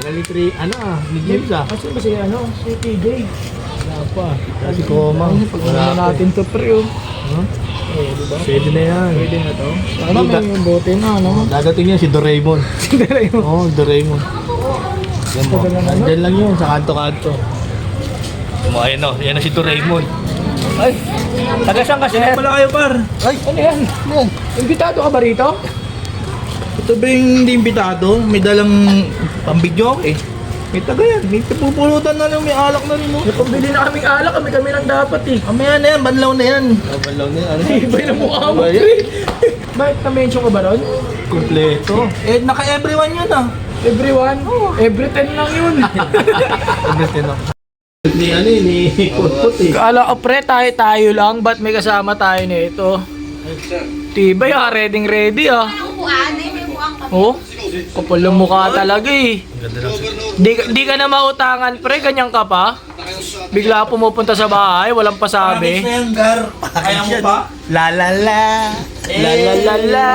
Nalitri, ni James Kasi ba si si TJ? Wala pa. Si Koma. Pag-unahan natin to pre oh. Huh? Diba? Pwede na yan. Pwede na to. Sana may yung bote na, no? Dadating yan si Doraemon. Oo, Doraemon. Yan mo. Nandyan lang yun, sa kanto-kanto. Ayun o, yan na si Doraemon. Ay, taga saan kasi? Pala kayo, par. Ay, ano yan? Imbitado ka ba rito? Ito ba yung hindi imbitado? May dalang pambidyo eh. May taga yan. May pupulutan na lang, may alak na rin mo. Napambili na kaming alak, kami lang dapat eh. Amaya na yan, banlaw na yan. Banlaw na yan. Ibay na mukha mo, pre. Bakit na-mention ka ba ron? Kompleto. Eh, naka-everyone yun ah. Everyone? Every 10 lang yun. Kompleto. Ni Putput eh. Kala ko pre, tayo lang. Ba't may kasama tayo nito? Tibay ah, ready ah. Oh, kapal ng mukha talaga eh. Di ka na mautangan pre, ganyan ka pa? Bigla pumupunta sa bahay, walang pasabi. Kaya mo pa? La la la. La la la la.